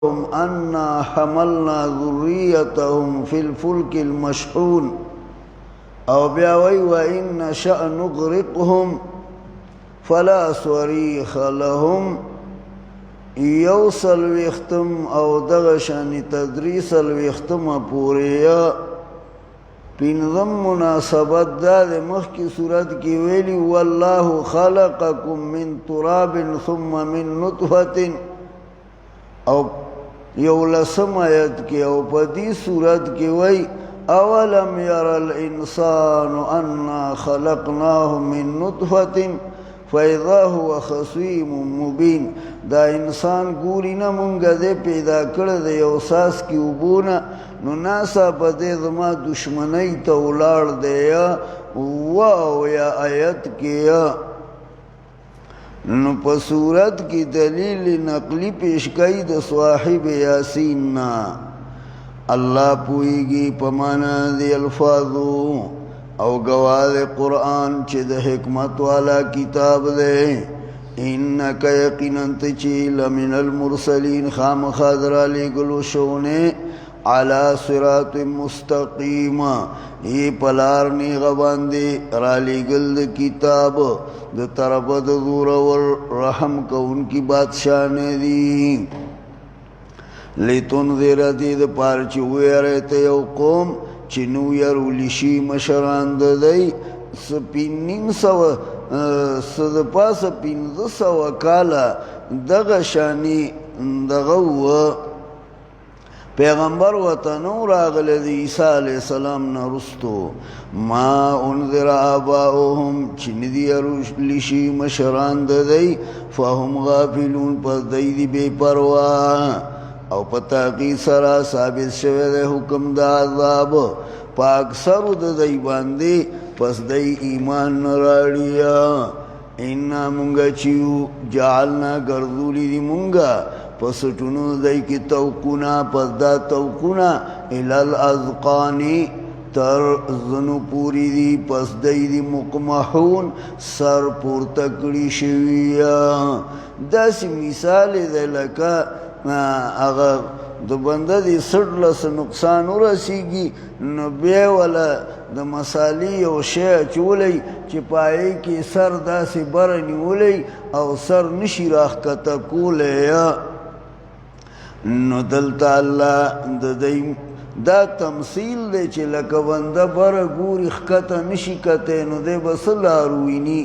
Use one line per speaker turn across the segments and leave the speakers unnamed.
أنا حملنا ذريتهم في الفلك المشحون او بیاوی وإن نشأ نغرقهم فلا صريخ لهم یوصل ویختم او دغشانی تدریس الویختم پوریا پینظم مناسبت داد مخ کی صورت کی ویلی والله خلقكم من تراب ثم من نطفة او یولسم آیت کی او پدی صورت کی وی اولم یر الانسان انا خلقناه من نطفة فاذا هو خصیم مبین دا انسان گوری نا منگا دے پیدا کرد یو ساس کی اوبونا نو ناسا پا دے دما دشمنی تولار دے یا واو یا آیت کیا نو پا صورت کی دلیل نقلی پیش کئی دا صاحب یاسین نا اللہ پوئیگی پمانا دی الفاظو او گواد قرآن چی دا حکمت والا کتاب دے انکا یقیننت چی لمن المرسلین خام خادر علی گلو شونے علی صراط مستقیم یہ پلارنی غباندے رالی گلد کتاب دا طرف دا دور والرحم کا ان کی بادشاہ نے دی لتنذر دی دا پارچی ہوئے رہتے یو قوم چنو یرو لشی مشران ددائی سپینین سو صدپا سپینز سو کالا دغشانی دغو پیغمبر وطنو راغل دی عیسیٰ علیہ السلام نرستو ما انذر آباؤهم چن دی یرو لشی مشران ددائی فهم غافلون پس دی دی بے پرواہ او پتاقی سرا ثابت شوه ده حکم دا عذاب پاک سرو ده دی باندی پس دی ایمان نراڑیا اینا منگا چیو جعلنا گردولی دی منگا پس چنو دی کی توقنا پس دا توقنا الالازقانی تر زنو پوری دی پس دی مقمحون سر پور تکڑی شویا دا سی مثال ده لکا اگر دو بنده دی سڑ لس نقصان رسیگی نو بے والا دا مسالی او شیع چولی چی پائی کی سر دا سی برنی ولی او سر نشی راخ کتا کولی نو دلتا اللہ دا تمثیل دے چی لکا بنده بر گوری خکتا نشی کتے نو دے بسلا روینی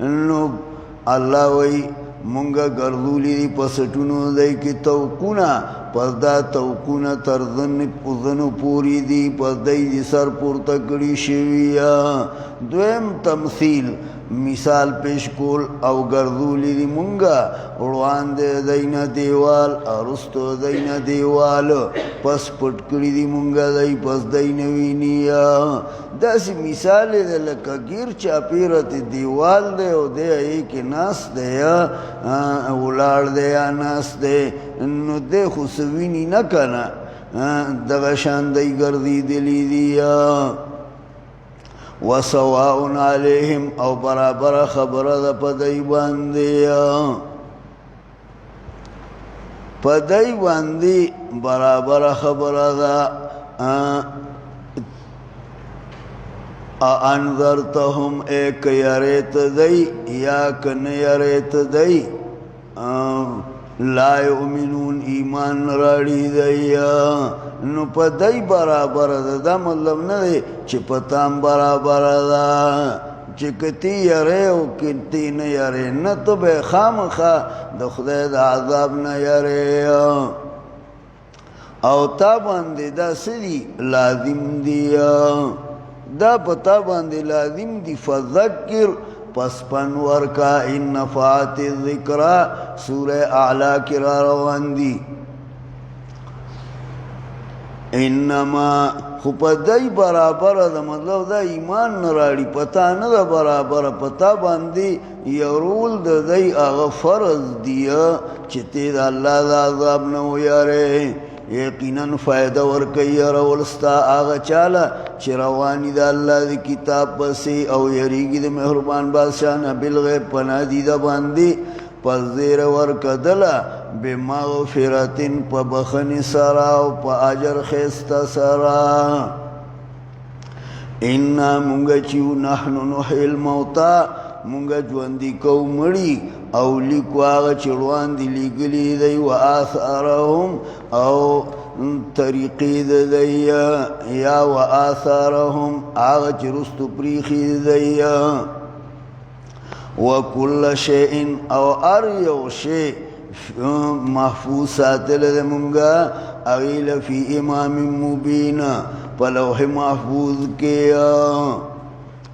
نو اللہ وی منگا گردولی دی پسٹونو دی کی توقونا پس دا توقونا تر ذنو پوری دی پس دی سر پور تکڑی شویا دویم تمثیل مثال پیش کول او گردولی دی منگا اڑوان دے دینا دیوال ارستو دینا دیوال پس پٹکڑی دی منگا دی پس دینوینیا دا سی مثال دے لکا گیر چاپیرت دیوال دے او دے ایک ناس دے یا اولار دے یا ناس دے نو دے خسوینی نکنا دغشان دی گردی دلی دیا وسواء علیہم او برابر خبر دا پدائی باندیا پدائی باندی برابر خبر دا انذرتهم ایک یریت دی یا کن یریت دی لا یؤمنون ایمان راڑی دیا نو پا دی برابر دا مطلب ندی چی پتام برابر دا چی کتی یرے و کتی نیرے نا تو بے خام خواہ دا خدای دا عذاب نیرے او تا باندی دا سری لازم دیا دا پتا باندی لازم دی فذکر پس پنور کا ان نفعات الذکرہ سورہ اعلیٰ کی را روان دی انما خپدائی برابر دا مطلب دا ایمان نراڑی پتا ندا برابر پتا باندی یرول دا دی آغا فرض دیا چتی دا اللہ دا عذاب نو یارے یقیناً فائدہ ورکی رولستا آغا چالا چی روانی دا اللہ دی کتاب بسی او یریگی دا محربان بادشاہ بالغیب پناہ دی دا باندی پس زیر ورکدلا بمغفرتن پا بخنی سرا و پا اجر خیست سرا انا منگا چیو نحنو نحی الموتا منگا جواندی کو مڑی او لیکو آغا چروان دی لیگلی دی و آثارهم او طریقی دی یا و آثارهم آغا چرستو پریخی دی و کل شیئن او اریو شیء محفوظ ساتل دی منگا اغیل فی امام مبین پلوح محفوظ کیا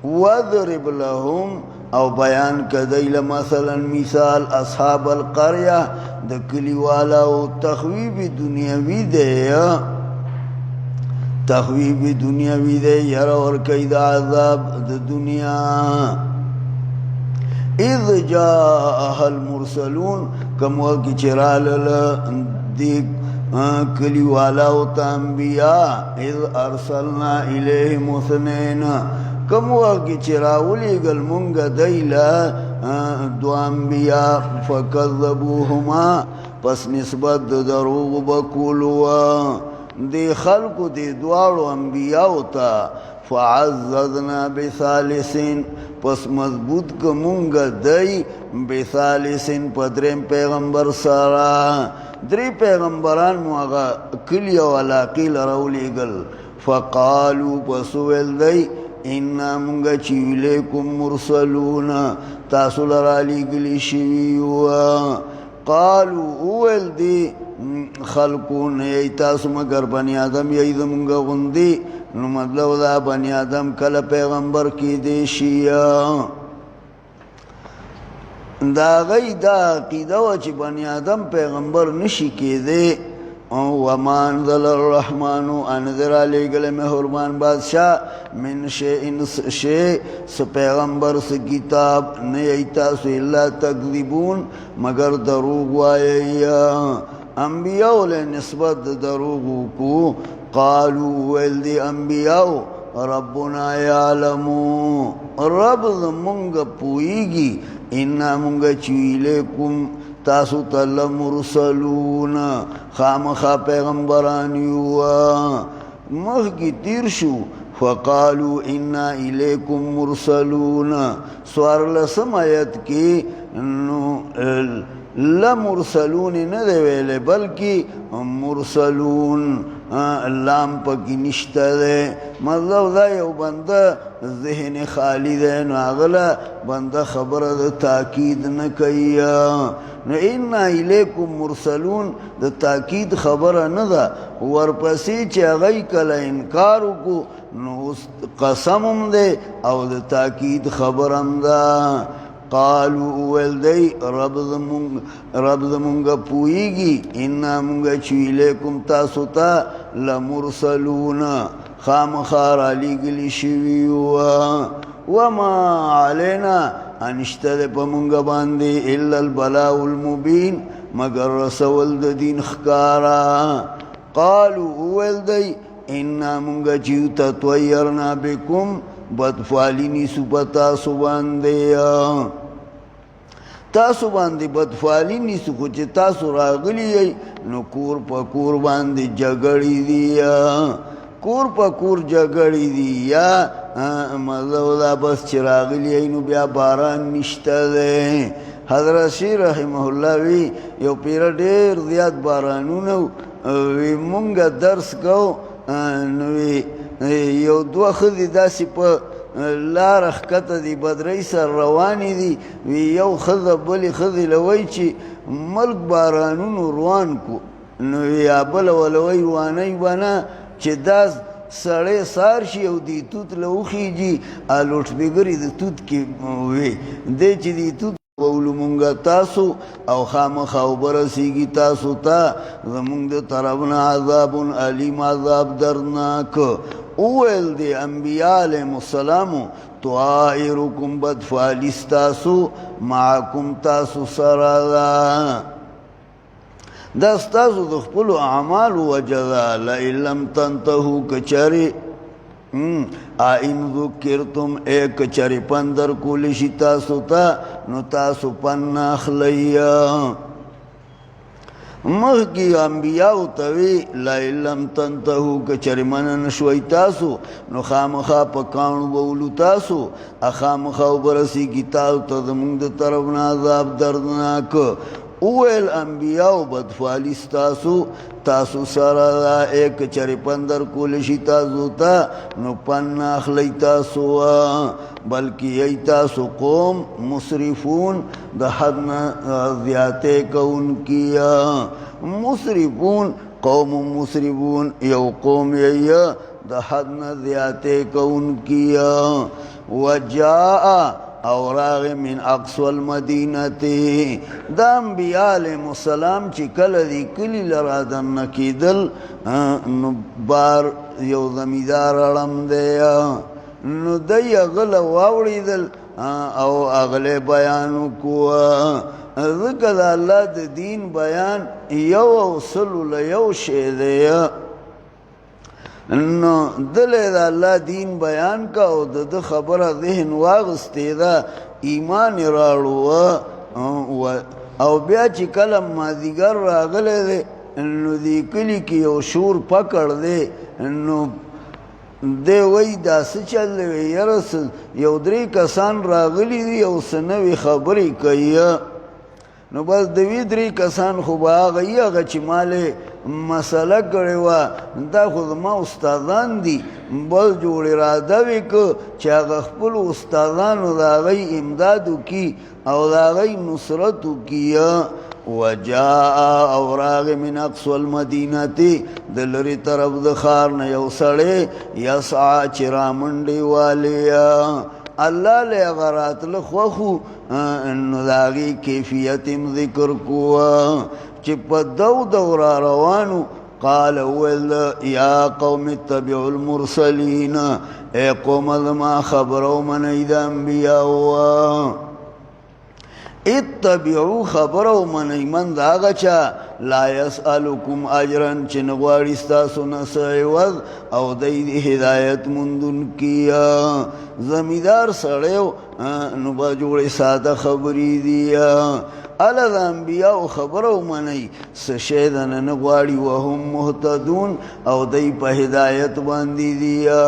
وَضْرِبْ لَهُمْ او بیان کدیل مثلا مثال اصحاب القریہ د کلی والا او تخویب دنیاوی دے تخویب دنیاوی دے یر اور کید عذاب د دنیا اذ جاءها المرسلون کم وقت چرال دیکھ کلی والا او تانبیاء اذ ارسلنا الیہم اثنین کم وقت چراولی گل منگ دیلا دو انبیاء فکذبوهما پس نسبت دروغ بکولوا دی خلق دی دوارو انبیاء تا فعززنا بثالثین پس مضبوط کمونگ دی بثالثین پدرین پیغمبر سارا دری پیغمبران مواغا کلی والا قیل رولی گل فقالو پسویل دی انا منگا چیولیکم مرسلون تاسو لرالی گلی شویوا قالو اویل دی خلقون یی تاسو مگر بنی آدم یی دا منگا غندی نو مطلب دا بنی آدم کل پیغمبر کی دی شیا دا غی دا عقیده و چی بنی آدم پیغمبر نشی کی دی وما انزل الرحمن انذر علی گل مہربان بادشاہ من شیء س پیغمبر س کتاب نیتا سو الا تکذبون مگر دروغ وایا انبیاء لے نسبت دروغ کو قالوا ولدی انبیاء ربنا یعلمو رب منگ پوئیگی انا منگ چویلیکم تاسو تل مرسلون خامخا پیغمبرانیوا مخ کی تیر شو فقالو انا الیکم مرسلون سوار لسم آیت کی لمرسلون ندے ویلے بلکہ مرسلون لام پکی نشتا دے مطلب دا یو بندہ ذہن خالی دے نو اغلا بندہ خبر دا تاکید نکیا نو انا الیکم مرسلون دا تاکید خبر ندا ورپسی چی اغی کلا انکارو کو نو قسمم دے او دا تاکید خبرم دا قالو اول دی رب دمونگا پوئیگی انا مونگا چویلیکم تاسو تا لمرسلون خام خار علی گلی شویوا وما علینا انشتد پا مونگا باندی الا البلاء المبین مگر رسول دا دین خکارا قالو اول دی انا مونگا چیوتا تویرنا بکم بدفالینی سپتا سباندیا تاسو باندې بدفالی نیسو خو چې تاسو راغلی ای نو کور په کور باندې جګړې دي کور په کور جګړې دي یا مطلب دا بس چې راغلی ای نو بیا باران نشته دی حضرت شیخ رحمه الله وی یو پیر ډیر زیات بارانونه وی مونږ درس کو نو یو دوه ښځې داسې په لار خکته دی بدرۍ سر روانی دی وی یو ښځه بلې ښځې لوی چې ملک بارانونو روان کو نو یا بله ولوی روانۍ به نه چې دا سړی سار شي او دی توت له وخیږي لوټبګرې د توت کې وی دی چې دی توت قولو مونگا تاسو او خامخا او برسیگی تاسو تا زمونگ ده طرفنا عذاب علیم عذاب درناک اویل دی انبیاء علیہ السلامو طائرکم بدفالیس تاسو معاکم تاسو سرادا دستاسو دخپلو اعمال وجدا لئن لم تنتهو کچری آئین ذکرتم ایک چری پندر کولشی تاسو تا نو تاسو پن اخلیا مخ کی انبیاء تاوی لائلم تنتهو کچری منن شوی تاسو نو خامخا پکانو بولو تاسو اخامخاو برسی کی تاسو تدمونگ دا طرفنا عذاب دردناک اویل انبیاء بدفالیس تاسو سارا دا ایک چری پندر کولشی تاسو تا نو پن اخلی تاسو بلکہ یہی تاسو قوم مصرفون دا حدنا زیادے کون کیا مصرفون قوم مصرفون یو قوم یہی دا حدنا زیادے کون کیا وجاء اوراغ من اقصى المدینتی دا انبیاء علیہ السلام چی کل دی کلی لرادن نکیدل نو بار یو زمیدار علم دیا نو دی اغل واوڑی دل او اغل بیانو کوا ذکر اللہ دا دین بیان یو او سلو لیو شیدیا نو دل دا اللہ دین بیان کا او دا خبر ذہن واغستے دا ایمان راڑو او بیا چی کلم مازیگر راغلے دے نو دی کلی کی یو شور پکڑ دے نو دے وی دا سچل دے وی یرس یو دری کسان راغلی دی یو سنوی خبری کئی نو بس دوی دری کسان خوب آغایی اغا چی مالے مسئلہ کرے وا دا خود ما استادان دی بل جوڑی را دوی که چی اغا خپل استادانو دا آغای امدادو کی او دا آغای نصرتو کیا وجاء اوراغ من اقصى المدینتی دلری طرف دخارن یو سڑے یسعا چرامنڈی والیا اللہ لے اغرات لخوخو انو داغی کیفیتم ذکر کوا چپا دو را روانو قال اول یا قوم اتبعوا المرسلین اے قوم ادما خبرو من اید انبیاء اتبعو خبرو من ایمن داغا چا لا یسألکم اجرن چنگوارستا سنس عوض او دید ہدایت مندن کیا زمیدار سڑیو نبا جوڑی سادہ خبری دیا علد انبیاء خبرو منی سشیدن نگواری وهم محتدون او دی پا ہدایت باندی دیا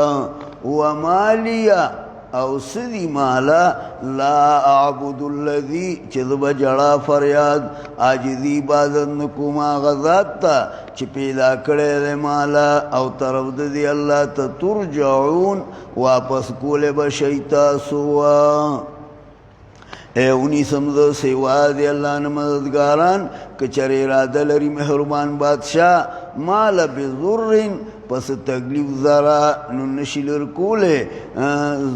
ومالیا او سدی مالا لا اعبد اللذی چذب جڑا فریاد آجزی عبادت نکوما غذات تا چی پیدا کرے دے مالا او طرف دی اللہ تا ترجعون واپس کولے بشیطا سوا اے انہی سمدھ سوا دی اللہ نے مددگاران کچر ارادہ لری محرمان بادشاہ مالا بذرن پس تکلیف ذرا ننشلر کولے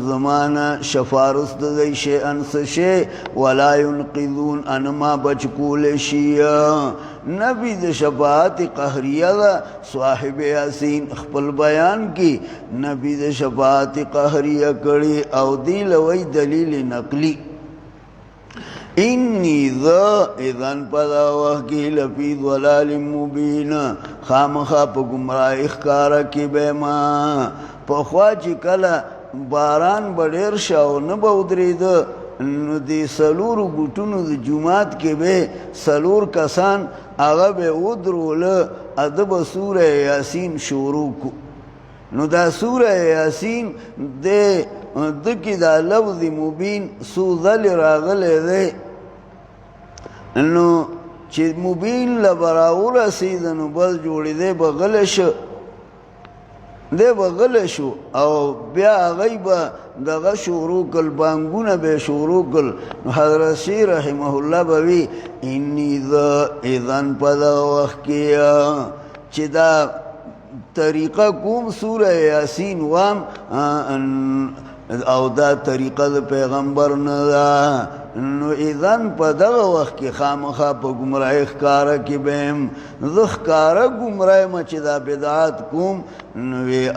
زمانہ شفارس دی شیئن سشے ولا ينقذون انما بچ کولے شیئا نبی دی شفاعت قہریہ دا صاحب یاسین خپل بیان کی نبی دی شفاعت قہریہ کری او دیل وی دلیل نقلی انی ذا اذن پدا وحکی لفی ضلال مبین خامخا پا گمراہ اخکارا کی بیما پا خواچی کلا باران بڑیر شاو نبا ادری دا نو دی سلور گوٹونو دی جماعت کے بے سلور کسان آغا بے ادرول ادب سورہ یاسین شروع کو نو دا سورہ یاسین دکی دا لفظ مبین سو ذل راغل دے نو چی مبین لبراو رسید نو بل جوڑی دے بغلشو او بیا غیبا دغا شروع کل بانگون بے شروع کل حضرت شیح رحمہ اللہ بوی انی ذا اذن پدا وقت کیا چی دا طریقہ کوم سورہ یاسین وام او دا طریقہ دا پیغمبر ندا نو اذن پا دغا وقت کی خامخا پا گمراہ اخکارا کی بیم ذخکارا گمراہ مچی دا بدعات کوم نوی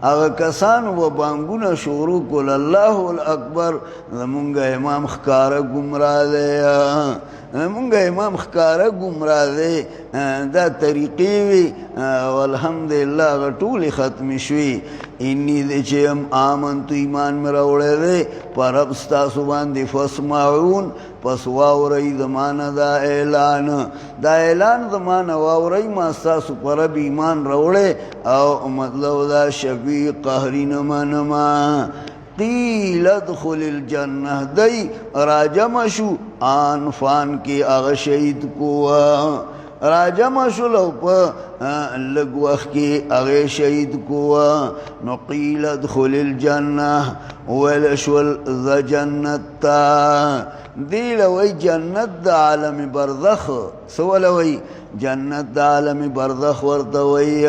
آغا کسان و بانگونا شروع کل اللہ الاکبر زمونگا امام خکارا گمراہ دے زمونگا امام خکارا گمراہ دے دا طریقی وی والحمدللہ آغا طول ختم شوی انی دے چیم آمنتو ایمان میں روڑے دے پر اب ستاسو باندے فاسمعون پس واوری دمان دا اعلان دمان واوری ما ستاسو پر اب ایمان روڑے او مطلب دا شفیع قہری نما قیل ادخل الجنہ دی راجم شو آن فان کی اغ شہید کوا راجم شو لو پا لگوخ کی اغ شہید کوا نو قیل ادخل الجنہ ولشول ذا جنتا دیلوی جنت دا عالم برزخ سولوی جنت دا عالم برزخ ورطوی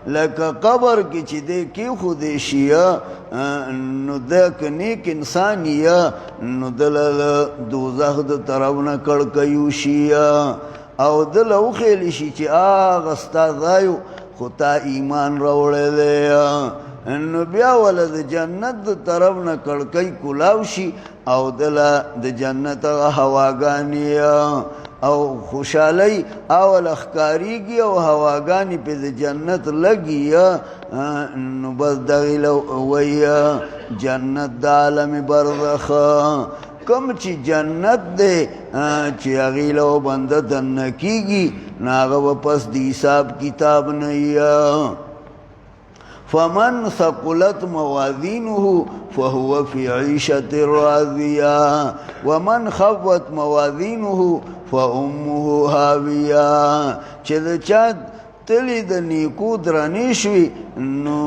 لکا قبر کی چی دے کی خودشیا نو دک نیک انسانیا نو دل دوزخ دا طرفنا کڑکیوشیا او دل او خیلی شی چی آغ استاد دایو خطا ایمان روڑے دے نو بیا ولد جنت دا طرفنا کڑکی کلاوشی او دل دا جنت هواگانی او خوشحالی اول اخکاری گی او هواگانی پی دا جنت لگی نو بس دغیل وی جنت دا عالم برزخ کم چی جنت دے چی اغیل و بند دنکی گی ناغو پس دی حساب کتاب نئی فمن ثقلت موازینه فهو فی عیشت راضیہ ومن خفت موازینه فامه هاویہ چی دا چاہت تلی دا نیکو درانیشوی نو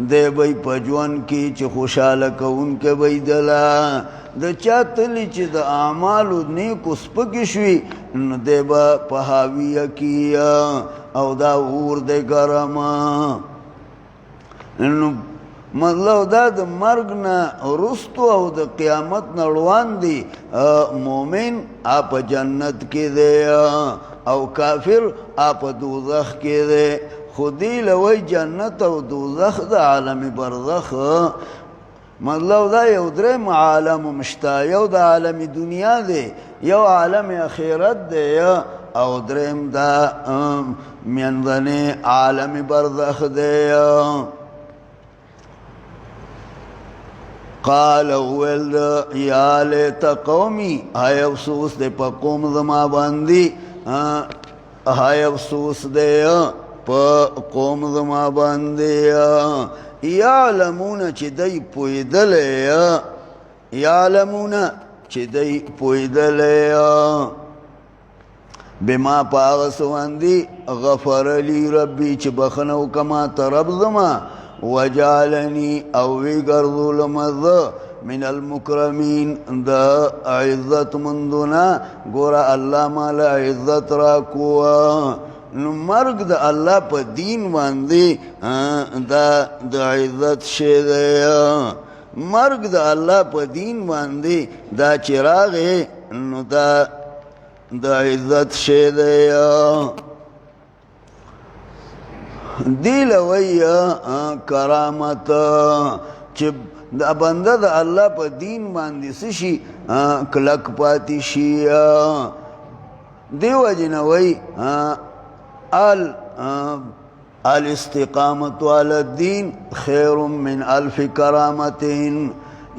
دے بای پجوان کی چی خوشحالکا ان کے بای دلا دا چاہت تلی چی دا اعمالو نیکو سپکشوی نو دے با پہاویہ کیا او دا اور دے گرما نو مطلب دا دا مرگ نا رستو او دا قیامت نروان دی مومن آپ جنت کے دے او کافر آپ دوزخ کے دے خودی لوی جنت او دوزخ دا عالم برزخ مطلب دا یو درم عالم مشتا یو دا عالم دنیا دے یو عالم اخیرت دے او درم دا میندن عالم برزخ دے قال اول یا لیت قومی ہائے افسوس دے پا قوم زما باندی ہائے افسوس دے پا قوم زما باندی یعلمون چی دی پویدلے یعلمون چی دی پویدلے بما پاغسواندی غفر لی ربی چی بخنو کما ترب زما وجعلنی اوی گردو لمد من المکرمین دا عزت مندنا گورا اللہ مالا عزت راکوا مرگ دا اللہ پا دین باندی دا عزت شیدے مرگ دا اللہ پا دین باندی دا چراغ نو دا عزت شیدے دیل وی کرامت چب دا بندہ دا اللہ پا دین باندی سشی کلک پاتی شی دیو جنوی الاستقامت علی الدین خیر من الف کرامتین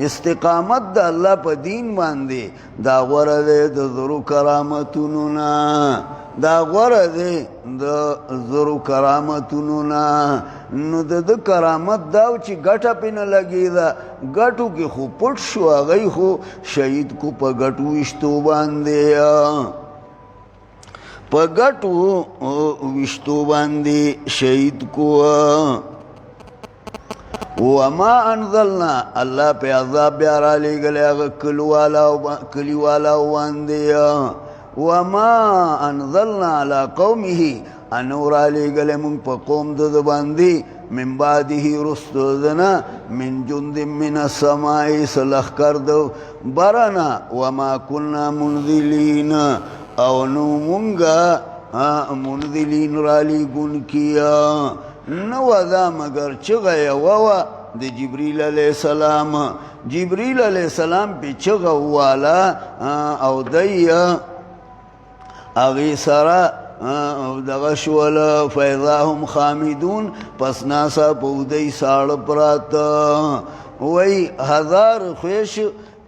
استقامت دا اللہ پا دین باندی دا غرد دا ذرو کرامتوننا دا غرد دا ذرو کرامتوننا نو دا کرامت داو چی گٹا پی نلگی دا گٹو کی خو پٹ شو آگئی خو شہید کو پا گٹو اشتو باندے پا گٹو اشتو باندے شہید کو وما انزلنا اللہ پہ عذاب بیارا لے گلے اگر کلی والا واندے وما انزلنا علی قومه انورا لے گلے من پا قوم دد باندی من بعده رستدنا من جند من السمائی سلخ کرد برنا وما کننا منزلین او نو منگا منزلین رالی گن کیا نو دا مگر چغی ووا دی جبریل علیہ السلام جبریل علیہ السلام پی چغ والا او دی اغی سرا دغه شول فاذا هم خامدون پس ناسا پودی ساړه پراته وی هزار خویش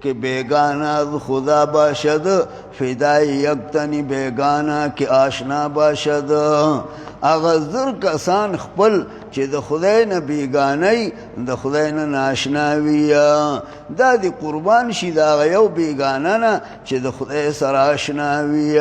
که بیگانا خدا باشد فدای یکتنی بیگانا که آشنا باشد اغا زر کسان خپل چې د خدای نه بیگانی د خدای نه ناشناوی دا دی قربان شي د هغه یو بیگانه نه چې د خدای سره اشناوی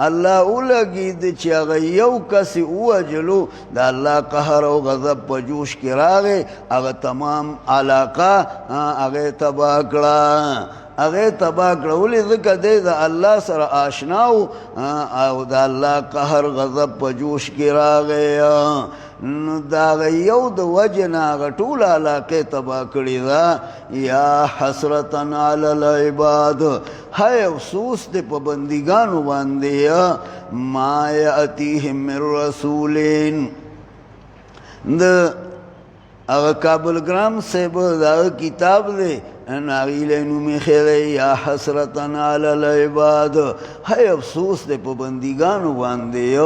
الله ولګید چې هغه یو کس ووجلو د الله قهر او غضب په جوش کې راغی هغه تمام علاقه هغه تباه کړه هغه تباه کړه ولې ځکه دی د الله سره آشناو او د الله قهر غضب په جوش کې راغی نو د هغه یو د وجې نه هغه ټوله علاقې تباه کړې ده یا حسرتا علی العباد های افسوس دی په بندګانو باندې ما یأتیهم من رسولین د هغه کابل ګرام صاحب دا کتاب دی ناغیل نومی خیره یا حسرتن علی العباد های افسوس دے پا بندگانو باندے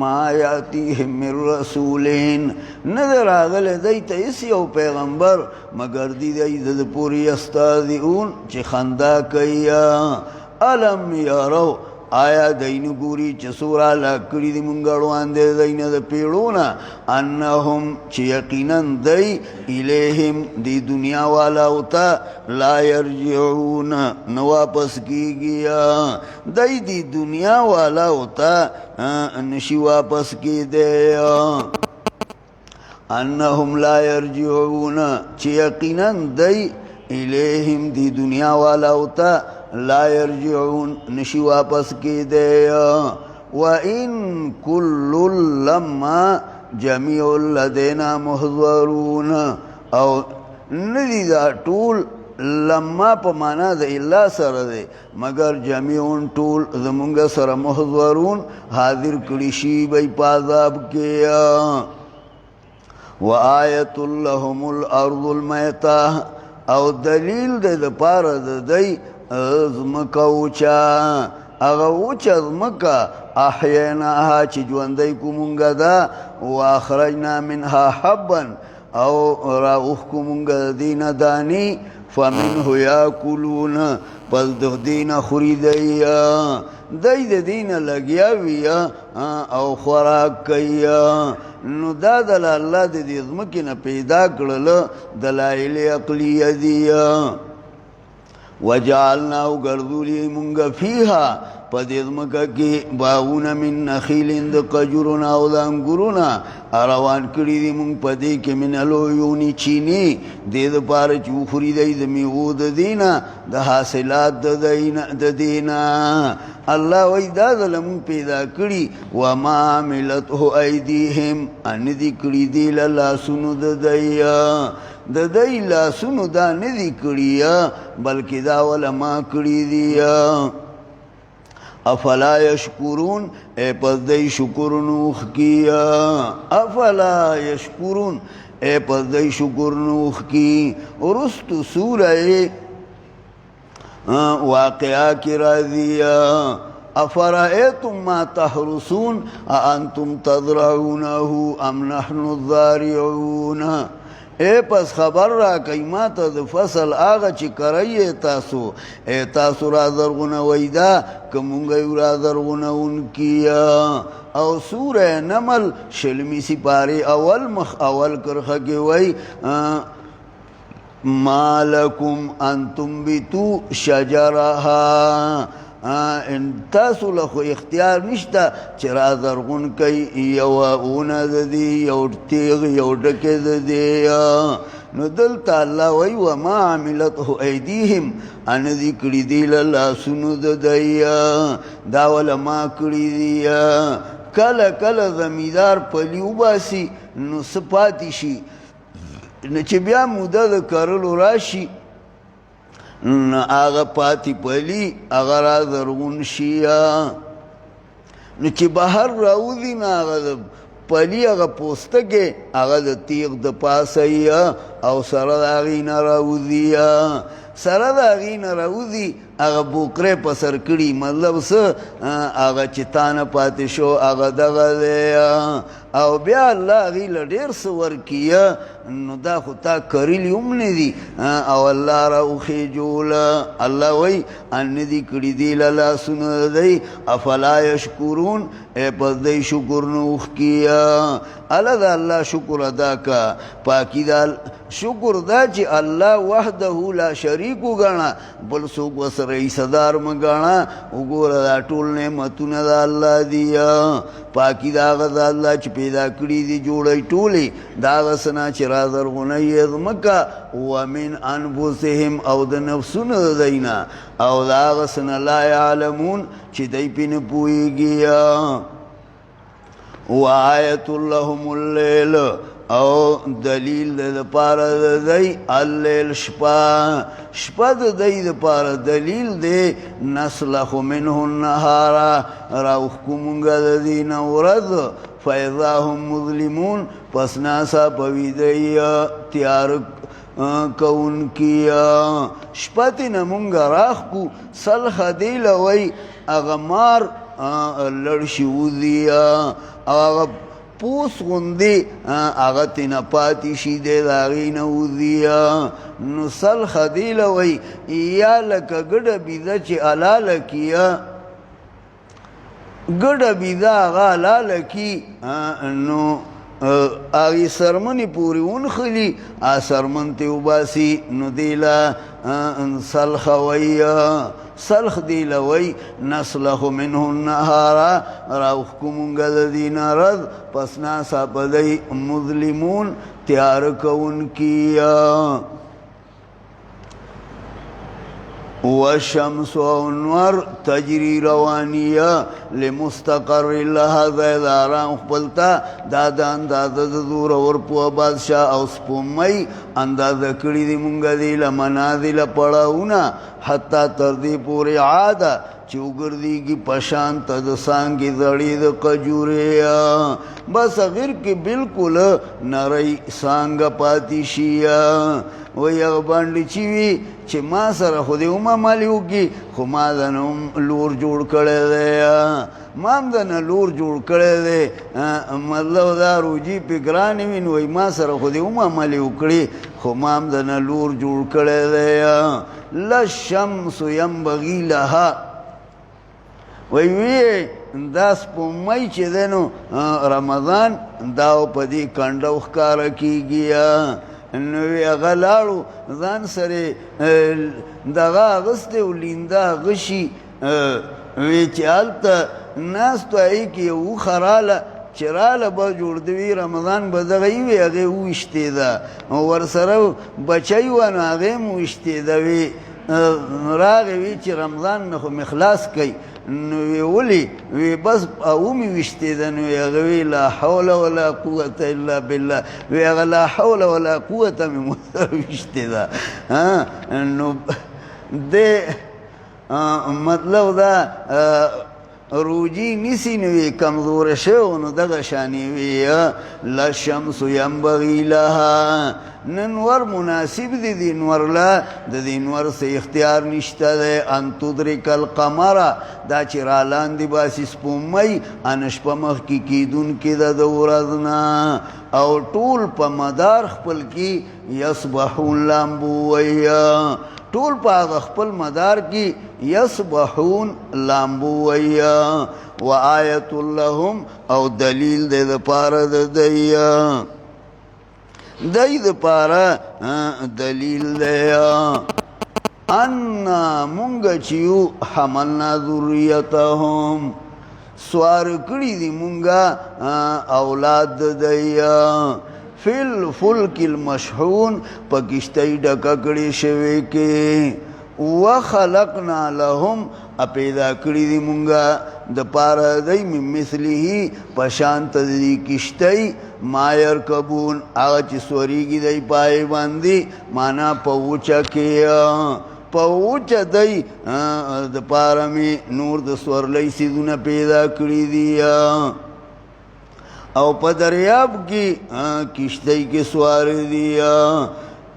ما یاتیهم من رسولین ندر آگل دیتا اسی او پیغمبر مگر دی دی پوری استاذیون چی خندا کئی علم یارو آیا دینو گوری چه سورا لکری دی منگڑوان دے دین دا پیڑونا انہم چه یقینا دی الیہم دی دنیا والا ہوتا لا یرجعون نواپس کی گیا دی دنیا والا ہوتا نشی واپس کی دے انہم لا یرجعون چه یقینا دی الیہم دی دنیا والا ہوتا لا یرجعون نشی واپس کی دے وَإِن كُلُّ لَمَّا جَمِيعُ لَدَيْنَا مُحْضَرُونَ او ندی دا ټول لما په معنا د الا سره دی مگر جمیعون ټول زمونږ سره محضرون حاضر کړي شي به په عذاب کې وآیت لهم الارض المیتة او دلیل د پاره د دی زمکا اوچا اغا اوچا زمکا احییناها چی جواندی کمونگا دا و اخرجنا منها حبا او راوخ کمونگا دین دانی فمنه یاکلون پس دین خوریدی دی دین لگیاوی او خوراک کئی نو دا دل اللہ دی زمکی نا پیدا کرل دلائل اقلی دی وجعلناو گردولی منگا فیها پا دیدمکا کی باغونا من نخیلند قجرنا او دا انگرونا اروان کری دی منگ پا دی که من الویونی چینی دید پار چوخوری دی دمیغو دا دینا دا حاصلات دا دینا اللہ وی دا دلمون پیدا کری وما عملته ایدیهم ان دی کری دی للاسونو دا دیا د دی لاسونو دا ندی کړي بلکې دا علما کړي دي افلا یشکرون اے پس دی شکر نوخ کیا افلا یشکرون اے پس دی شکر نوخ کی رست سورہ واقعہ کی راضی افرائیتم ما تحرسون اانتم تزرعونه ام نحن الزارعون اے پس خبر را قیمات د فصل آغا چی کرائی تاسو اے تاسو را درغن ویدا کمونگی را درغن ان کیا او سورہ نمل شلمی سپاری اول مخ اول کرخی وی ما لکم انتم بیتو شجرها تاسو لخو اختیار نشتا چرا درغن کئی یو اونا دی یو تیغ یو ڈک دی نو دلتا اللہ وی وما عملته ایدیهم ان دی کری دی للا سنو دی داول ما کری دی کل کل زمیدار پلیو باسی نو سپاتی شی نچه بیا مدد کرلو راشی آغا پاتی پلی آغا را درغن شیا نو چی بہر راو دی نا آغا دا پلی آغا پوستکے آغا دا تیغ دا پاسی او سرد آغی نا راو دی سرد آغی نا راو دی هغه بوکره په سر کړي مطلب څه هغه چې تانه پاتې شو هغه دغه دی او بیا الله هغې له ډېر څه ورکیه نو دا خو تا کرلي هم نه دي او الله راوخېجوله الله وایي نه دي کړي دي له لاسونه دی افلا یشکرون پس دی شکر نه وښکیه الله د الله شکر ادا کا پاکي دا شکر دا چې الله وحده لا شریک وګڼه بل څوک ورسره حصهدار مه ګڼه وګوره دا ټول نعمتونه د الله دي پاکي د هغه د الله چې پیدا کړي دي جوړی ټولې د هغه څه نه چې رازرغونی یې ځمکه ومن انفسهم او د نفسونو د دی نه او د هغه څه نه لا یعلمون چې دی پې نه پوهېږي وآیت لهم اللیل او دلیل د پاره د دی اللیل شپه د دی د پاره دلیل دی نسلخ منه النهار راوښکو مونږه د دې نه ورځ فاذا هم مظلمون پس ناسا په ویدی تیار کونکي شپه تېنه مونږه راښکو سلخه دی له وایي هغه مار لړ شي وځي او هغه پوس غوندې هغه تېنه پاتې شي دی د هغې نه وځي نو سلخه دی له وایي یا لکه ګډه بیده چې حلاله کیه ګډه بیده هغه حلاله کي نو هغې سرمنې پورې ونښلي سرمن تې وباسي نو دی له سلخه وایي سلخ دی له وایي نسلخ منه النهار راوښکو مونږه د دې نه ورځ پس ناڅا په دی مظلمون تیاره کوونکي والشمس والنور تجری روانیه لمستقر لها زید آرام خپلتا دا د اندازه د زورور پوه بادشاه او سپومۍ اندازه کړي دي مونږه دې له منازله پړاوونه حتی تر دې پورې عاده چې وګرځېږي په شان ته د څانګې زړې د قجورې بس غیر کې بالکل نری څانګه پاتې شي وایي هغه باندې چې وي چې ما سره خو دې ومعاملې وکړي خو ما د نه لور جوړ کړی دی ما هم د نه لور جوړ کړی دی مطلب دا روجي پې ګرانې وي نو وایي ما سره خو دې ومعاملې وکړي خو ما هم د نه لور جوړ کړی دی للشمس ینبغي لها وی دا سپومۍ چې دی نو رمضان دا په دې کنډه ښکاره کېږي نو وی هغه لاړو ځان سره دغه اغوستی و لینده غشي وی چې هلته ناستو هغې کې یو اوښه راله چې راله به جوړ د وي رمضان به دغه یې وي هغې وویشتېده ورسره بچی وه نو هغې هم وویشتېده وی راغې وی چې رمضان نه خو مې خلاص کوي نو وی ولې وی بس ومې ویشتېده نو هغه وی لا حول ولا قوة الا بالله وی هغه لا حول ولا قوة مې ورسره ویشتېده نو دې مطلب دا روجي نیسي نو وی کمزوره شوی نو دغه شانې وی للشمس ینبغي لها ننور مناسب دی دی نور لا د دی نور سے اختیار نشته دی ان تدرک القمر دا چې را لاندې باسي سپومۍ ان شپه مخکې کیدونکې ده د ورځ نه او ټول په مدار خپل کې یصبحون لامبو ویه ټول په هغه خپل مدار کې یصبحون لامبو ویه وآیت لهم او دلیل دی د پاره د دی دی د پاره دلیل دی انا مونږ چې یو حملنا ذریتهم سوار کړي دي مونږه اولاد د دی فی الفلک المشحون په کشتۍ ډکه کړې شوې کې وخلقنا لهم پیدا کړي دي مونږه د پاره دی من مثله په شان ته د کشتۍ ما یرکبون هغه چې سوریږي دی پای باندې معنا په وچه کې په وچه دی د پاره مې نور د سورلی څیزونه پیدا کړي دي او په دریاب کې کشتۍ کې سوار دي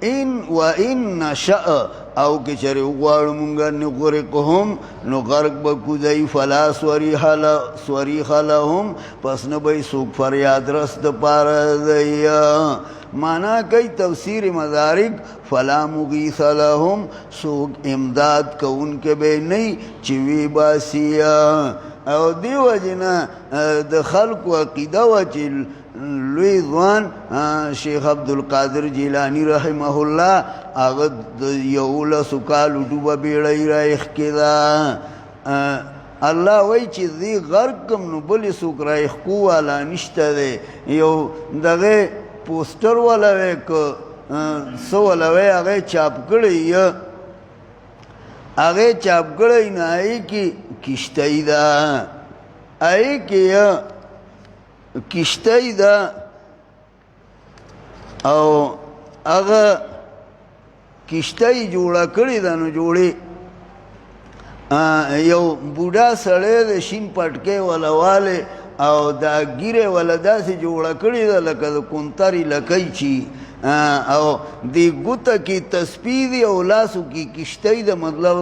ان نشأ او که چرې وغواړو مونږ نغرقهم نو غرق به کودی فلا صریخ لهم پس نه به څوک فریاد رس د پاره دی مانا کوي تفسیر مدارک فلا مغیث لهم څوک امداد کوونکې به نه چې وی باسي او دی وجنه د خلکو عقیده وه چې لوی ځوان شیخ عبدالقادر جیلانی رحمه الله هغه د 11 کالو ډوبه بیړۍ راایښکې ده الله وایي چې زه غرق کم نو بلې څوک راایښکو والا نشته دی یو دغه پوسټر والا وی که څه والا وی هغه چاپ کړی هغه چاپ کړی نه هغې کې کشتۍ ده هغې کې کشتۍ ده او هغه کشتۍ جوړه کړې ده نو جوړې یو بوډا سړی د شین پټکۍ والا والی او دا ګیره والا داسې جوړه کړې ده لکه د کونترې لکۍ چې او دی ګوته کې تسبیح دی او لاسو کې کشتۍ ده مطلب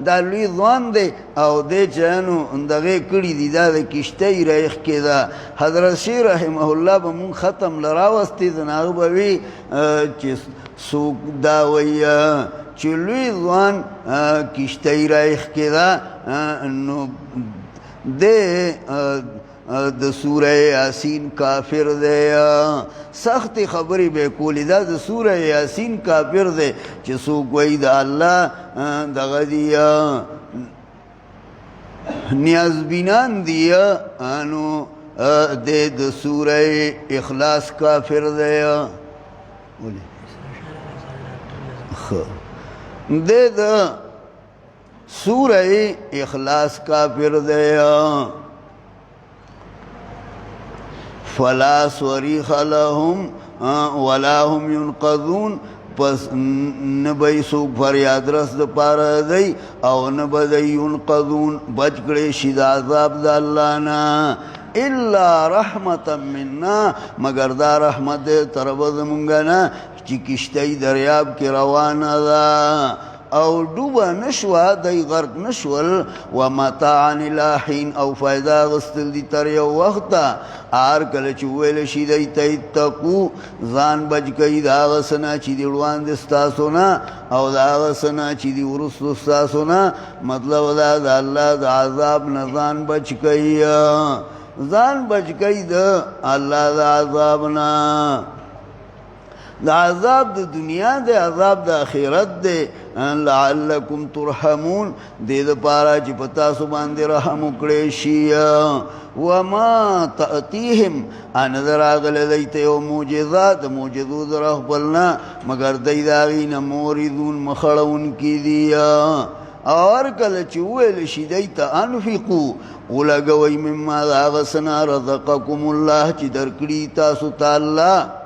دا لوی ځوان دی او دی چې نو دغې کړي دي دا د کشتۍ راایښکې ده حضرت شیخ رحمه الله به مونږ ختم له راوستې ده نو هغه به وي چې څوک دا وایي چې لوی ځوان کشتۍ راایښکې ده نو دی د سوره یاسین کافر دی سخت خبرې به کولې دا د سوره یاسین کافر دی چې څوک وایي د الله دغه دی نیازبینان دی نو د سوره اخلاص کافر دی د سوره اخلاص کافر دی فلا صریخ لهم ولا هم ينقذون پس نه به څوک فریاد رس د پاره دی او نه به دی ينقذون بچ کړی شي د عذاب د الله نه الا رحمتا منا مگر دا رحمت دی طرفه زمونږ نه چې کشتۍ دریاب کې روانه ده او ډوبه نشوه دی غرق نشول و متاعا الی حین او فایده اخیستل دي تر یو وخته هر کله چې وویل شي دی ته اتقو ځان بچ کوي د هغه څه نه چې دي وړاندې ستاسو نه او د هغه څه نه چې دي وروستو ستاسو نه مطلب دا د الله د عذاب نه ځان بچ کوي ځان بچ کوي د الله د عذاب نه د عذاب د دنیا د عذاب د آخرت دی لعلکم ترحمون دې دپاره چې په تاسو باندې رحم وکړی شي وما تأتیهم ان در راغلی دی ته یو معجزه د معجزو د خپل نه مګر دی د هغې نه موردون مخړونکي دي اور کله چې وویل شي دی ته انفقو ولګوئ مما د هغه څه نه رزقکم الله چې درکړي تاسو ته الله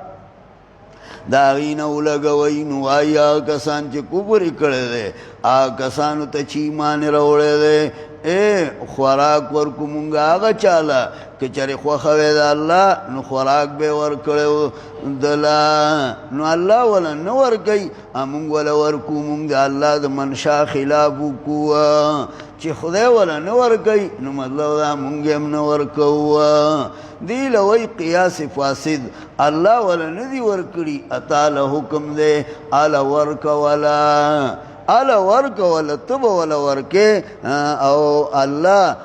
دا غینه ولګوئ نو وایي هغه کسان چې کفر یې کړی دی هغه کسانو ته چې ایمان یې راوړی دی خوراک ورکو مونږ هغه چاله که چېرې خوښه وی د الله نو خوراک به یې ورکړی دله نو الله وله نه ورکوي مونږ وله ورکو مونږ د الله د منشا خلاف وکړو چې خدای وله نه ورکوي نو مطلب دا مونږ هم نه ورکوو دی له وایي قیاس فاسد الله وله نه دي ورکړي اتاله حکم دی اله ورکوله اله ورکوله ته به وله ورکې او الله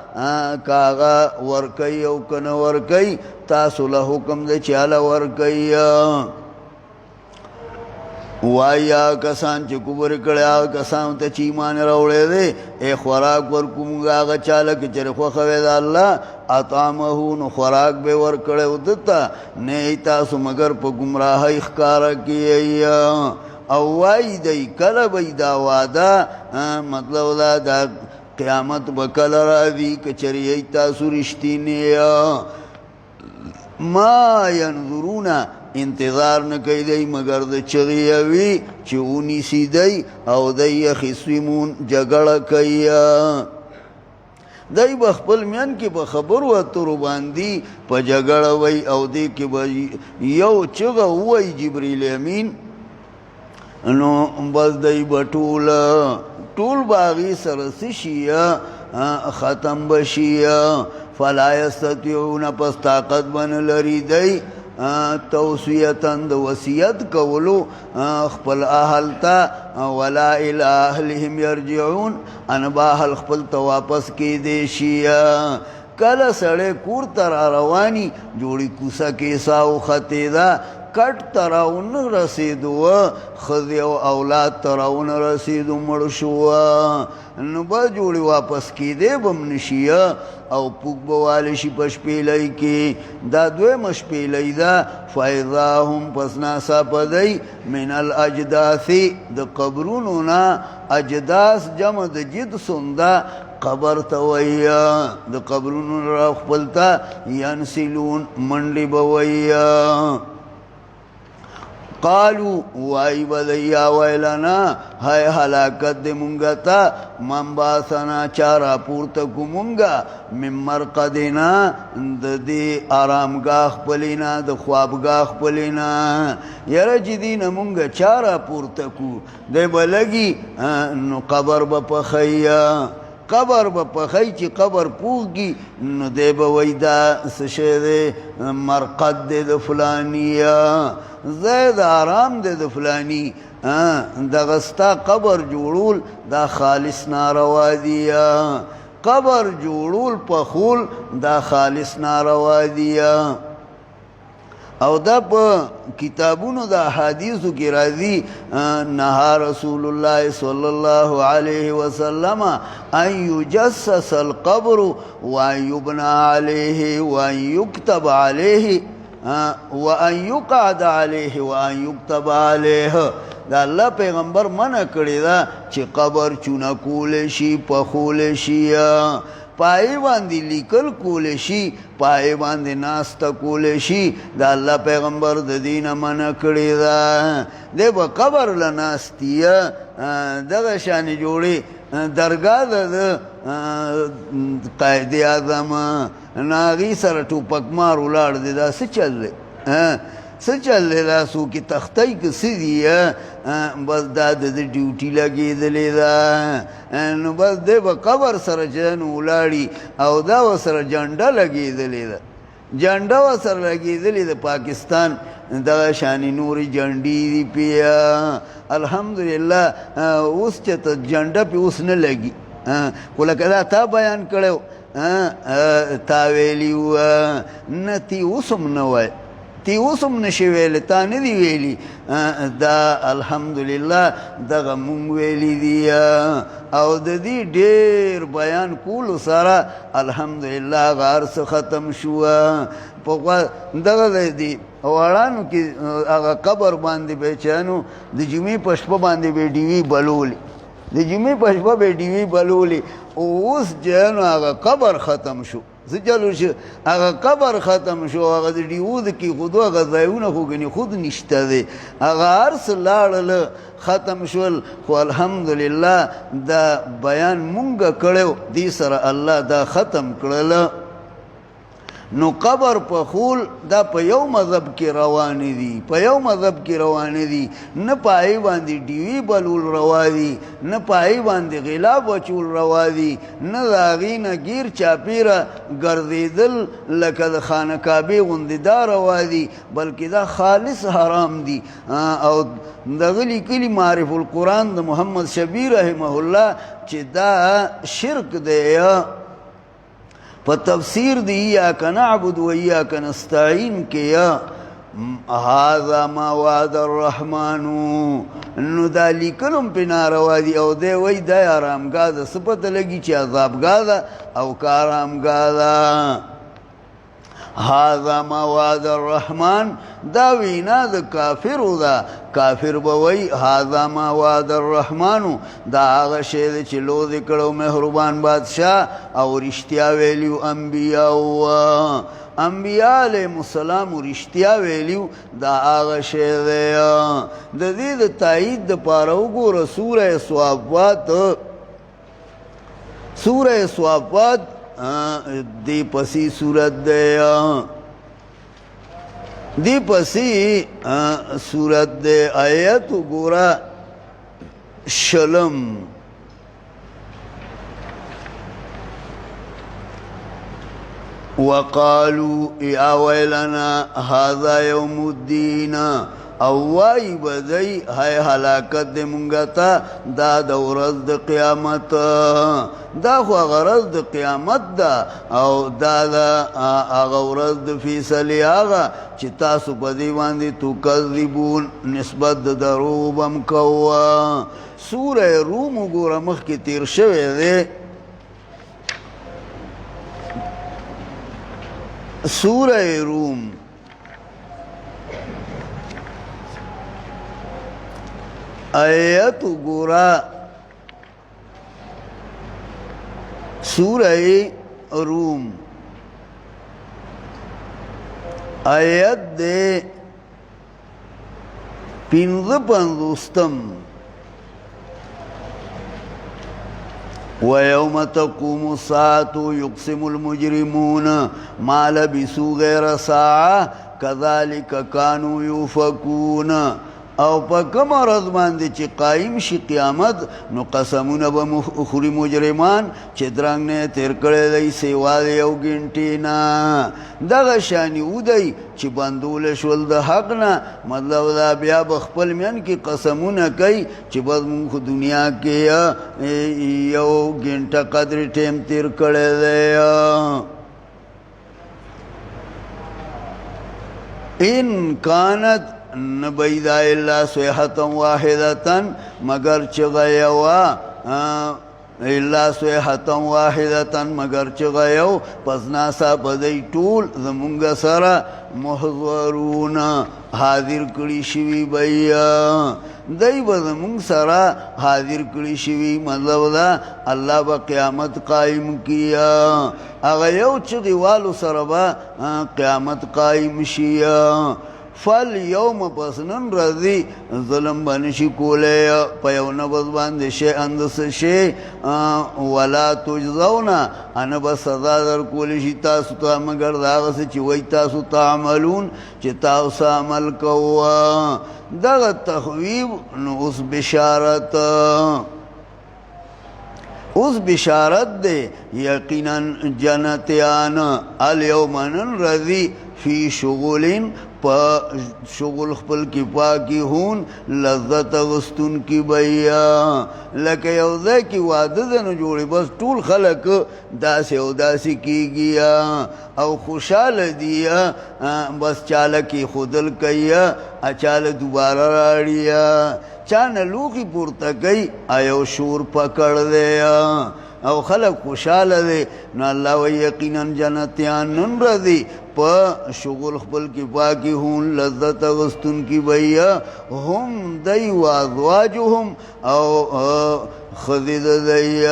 که هغه ورکوي او که نه ورکوي تاسو له حکم دی چې اله ورکوي وایي هغه کسان چې کفر کړی هغه کسانو ته چې ایمان راوړی دی خوراک ورکو مونږ هغه چاله که چېرې خوښه وی د الله اطعمه نو خوراک به یې ورکړی و ده ته نه تاسو مګر په ګمراهۍ ښکاره کې او وایي دی کله به دا واده مطلب دا د قیامت به کله راځي که چېرې تاسو رښتینې ما ینظرون انتظار نه کوي دی مګر د چغې یوي چې ونیسي دی او دی خصمون جګړه کوي دی به خپل میان کې به خبرو اترو باندې په جګړه وی او دی کې به یو چغه ووایي جبریل امین نو بس دی بطول طول باغی سرسشی ختم بشی فلا یستطیعون پس طاقت بن لری دی توصیتن د وصیت کولو خپل اهل تا ولا الى اهلهم یرجعون ان با اهل خپل ته واپس کی دی شي کله سړی کور ته را رواني جوړی کوسه کیسه وختې ده کټ ته راونه رسېدو ښځې او اولاد ته راونه رسېدو مړ شو نو به جوړې واپس کېدی به م نشي او پوک به والی شي په شپېلۍ کې دا دویمه شپېلۍ ده فاذا هم پس ناڅاپه دی من الاجداث د قبرونو نه اجداث جمع د جدسون ده قبر ته وایي د قبرونو را خپل ته ینسلون منډې به وایي قالو وای بدیا ویلنا هاي هلاکت د مونږه تا من باسنا چارا پورته کو مونږه من مرقدنا د دې آرامگاه خپلینا د خوابگاه خپلینا یره جدین مونږه چارا پورته کو د بلګي نو قبر به پخیا قبر به پخی چې قبر پوږي نو دی به وای دا څه شی دی مرقد دی د فلانیه زید آرام دی د فلانی دغه ستا قبر جوړول دا خالص ناروا دی قبر جوړول پخول دا خالص ناروا دی او دا په کتابونو د احادیثو کې راځي نهى رسول الله صلی الله علیه وسلم ان یجسس القبر وان یبنى علیه وان یکتب علیه وان یقعد علیه وان یکتب علیه دا الله پیغمبر منع کړی دا چې قبر چونه کول شي پخول شي پای باندې لیکل کول شي پای باندې ناسته کول شي دا الله پیغمبر د دینه منع کړی دا د به قبر له ناستیه دغه شانې جوړې درګاه د قائد اعظم ناغي سره ټوپک مار ولاړ دی دا څه چل دی څه چل دی دا څوکې تختۍ که څه دي بس دا د ډیوټي لګېدلې ده نو بس دی به قبر سره چې نو ولاړي او دا ورسره جنډه لګېدلې ده جنډه ورسره لګېدلې د پاکستان دغه شانې نورې جنډې دي پې الحمدلله اوس چې ته جنډه پې اوس نه لګي خو لکه دا تا بیان کړی تا ویلي و نه تی اوس هم نه وایي تی اوس هم نشي ویلی تا نه دي ویلي دا الحمدلله دغه مونږ ویلي دي او د دې ډېر بیان کولو سره الحمدلله هغه هر څه ختم شو په دغه دی وړانو کې هغه قبر باندې بیچانو د جمعې په شپه باندې به ډیوي بلولي د جمعې په شپه به ډیوي بلولي اوس جانو هغه قبر ختم شو څه چلو شو هغه قبر ختم شو هغه د ډیوو د کېښودو هغه ځایونه خو ګنې خود نشته دی هغه هر څه لاړله ختم شول خو الحمدلله دا بیان مونږ کړی دې سره الله دا ختم کړله نو قبر پخول دا په یو مذهب کې روان دي په یو مذهب کې روان دي نه پای باندې ډیوی بلول روا دي نه پای باندې غلاب وچول روا دي نه داغي نه گیر چاپیره ګرځیدل لکه د خانه کعبه غوندې دا روا دي بلکې دا خالص حرام دي او دغه لیکلي معرف القرآن د محمد شبیر رحمه الله چې دا شرک دی په تفسیر دی ایاک نعبد و ایاک نستعین کې هذا ما وعد الرحمن نو دا لیکلم په ناروا دي او دی وای دا آرامګاه ده څه پته لګي چې عذابګاه ده او که آرامګاه ده هذا ما وعد الرحمن دا وینا د کافرو ده کافر به وای هذا ما وعد الرحمن دا هغه شی دی چې لوذې کړو مهربان بادشاه او رښتیا ویلیو انبیاء انبیاء علیهم السلام رښتیا ویلیو دا هغه شی دی د دې د تایید دپاره وګوره سوره صافات دی پسی صورت دی دی پسی صورت دی آیت گورا شلم وقالوا يا ويلنا هذا يوم الدين او وای بدای هاي هلاکت د مونږه ته دا د ورځ د قیامت دا خو غرض د قیامت ده او دا د هغه ورځ د فیصلې هغه چې تاسو په دې باندې تکذبون نسبت د دروغ هم کوه سوره روم وګوره مخکې تیر شوی دی سوره روم آیت گورا سورہ روم آیت دے پنځوستم وَيَوْمَ تَقُومُ السَّاعَةُ يُقْسِمُ الْمُجْرِمُونَ مَا لَبِثُوا غَيْرَ سَاعَةٍ كَذَلِكَ كَانُوا يُؤْفَكُونَ او په کوم ورځ باندې چې قایم شي قیامت نو قسمونه به مخوري مجرمان چې درنګ نه تیر کړی دی سیوا د یو ګنټې نه دغه شانې ودی چې بندول شول د حق نه مطلب دا بیا به خپل میان کې قسمونه کوي چې بس مونږ دنیا کې یو ګنټه قدر ټیم تیر کړی دی ان کانت نبیدا الا صیحتا واحدتا مگر چغیوا الا صیحتا واحدتا مگر چغیو پس ناسا پدی ټول زمونږ سره محضرون حاضر کړي شوي بیا دی به زمونږ سره حاضر کړي شوي مطلب دا الله به قیامت قایم کیا هغه یو چغې والو سره به قیامت قایم شي فل یوم پس نن رضی ظلم بنشی کولی پا یو نبض باندې شی اندس شی ولا تجزونا انا بس سزا در کولی شی تاسو تا مگر داغس چی وی تاسو تعملون چی تاسو عمل کوا دغ تخویب نو اس بشارت اس بشارت دے یقینا جنتیان الیوم نن رضی فی شغلین پا شغل خپل کی پاکی ہون لذت غستون کی بیا لکه یو ځای کی واده ده نو جوړی بس ټول خلق داسې او داسې کیږي او خوشحاله دی بس چاله کی خودل کوي اچاله دوباره راړي چانه لوخي پورته کوي ایو شور پکړ دی او خلق خوشحاله دی نو الله و یقینا جنتیان نن رضی پا شغل خپل کی پاکی ہون لذت غستون کی بیا هم دی و ازواجهم او خذید دی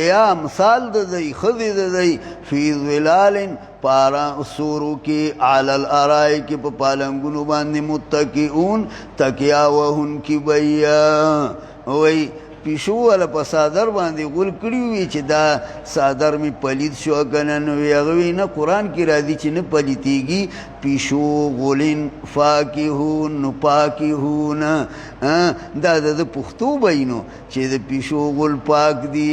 یا مثال دی خذید دی فی ظلال پارا سورو کی علی الارائی کی پا پالنگونو باندی متکئون تکیاوہن کی بیا وی پیشو والا پا صادر باندې غول کړی وی چې دا صادر می پلید شو کنه نو یغوی نه قران کې را دي چې نه پلیتیږي پیشو غولین فاکهون نو پاکهون دا د پښتو بینو چې د پیشو غول پاک دی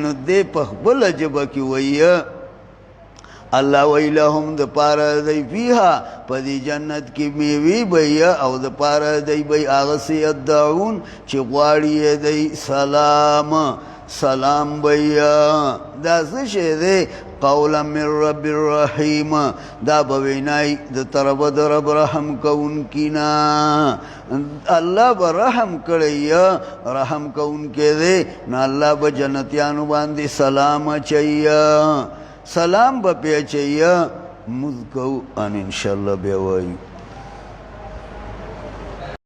نو دې په خپل جبه کې وایي الله ویلهم د پاره دی فیها په دې جنت کې میوي بیا او د پاره دی بیا هغه سي ادعون چې غواړي دی سلام سلام بیا دا څه شی دی قولا من رب الرحیم دا بوینای د طرف د رب رحم کون کینا الله به رحم کړی رحم کون کې دی نو الله به جنتیانو باندې سلام چیا سلام با پیچیا مذکو ان انشاءاللہ بیوائی